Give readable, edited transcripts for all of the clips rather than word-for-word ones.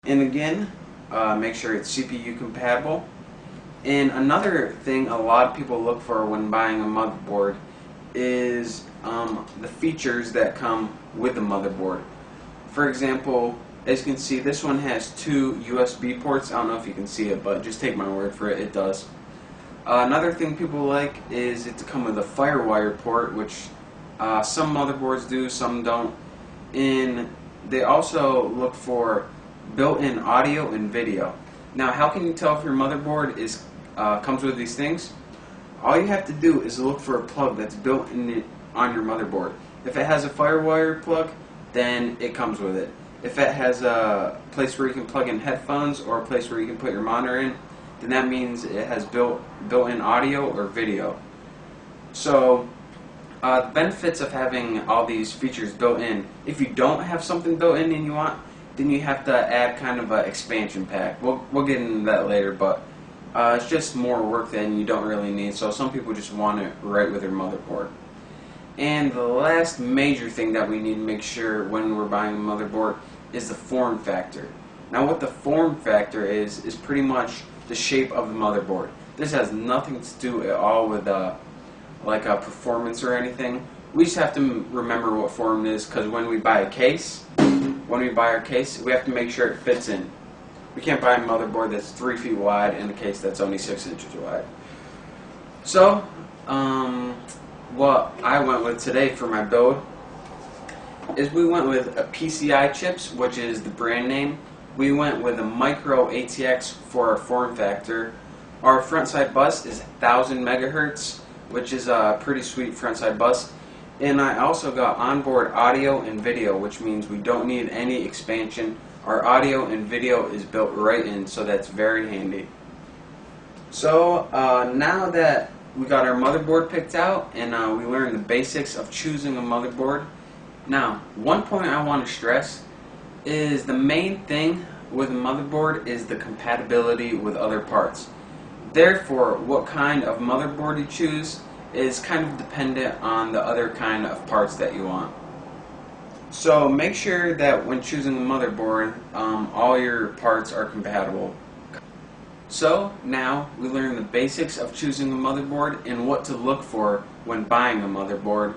And again, make sure it's CPU compatible. And another thing a lot of people look for when buying a motherboard is the features that come with the motherboard. For example, as you can see, this one has two USB ports. I don't know if you can see it, but just take my word for it, it does. Another thing people like is it to come with a FireWire port, which some motherboards do, some don't. And they also look for built-in audio and video. Now, how can you tell if your motherboard comes with these things? All you have to do is look for a plug that's built in on your motherboard. If it has a FireWire plug, then it comes with it. If it has a place where you can plug in headphones or a place where you can put your monitor in, then that means it has built-in audio or video. So the benefits of having all these features built in, if you don't have something built in and you want, then you have to add kind of an expansion pack. We'll get into that later, but it's just more work than you don't really need, so some people just want it right with their motherboard. And the last major thing that we need to make sure when we're buying a motherboard is the form factor. Now, what the form factor is pretty much the shape of the motherboard. This has nothing to do at all with like a performance or anything. We just have to remember what form it is, because when we buy our case, we have to make sure it fits in. We can't buy a motherboard that's 3 feet wide and a case that's only 6 inches wide. So, what I went with today for my build is we went with a PCI chips, which is the brand name. We went with a micro ATX for our form factor. Our front side bus is 1000 megahertz, which is a pretty sweet front side bus. And I also got onboard audio and video, which means we don't need any expansion. Our audio and video is built right in, so that's very handy. So now that we got our motherboard picked out and we learned the basics of choosing a motherboard, now one point I want to stress is the main thing with a motherboard is the compatibility with other parts. Therefore, what kind of motherboard you choose is kind of dependent on the other kind of parts that you want. So make sure that when choosing a motherboard, all your parts are compatible. So now we learned the basics of choosing a motherboard and what to look for when buying a motherboard.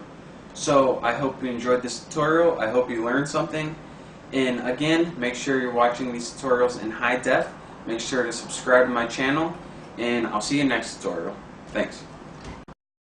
So I hope you enjoyed this tutorial. I hope you learned something. And again, make sure you're watching these tutorials in high def. Make sure to subscribe to my channel, and I'll see you next tutorial. Thanks.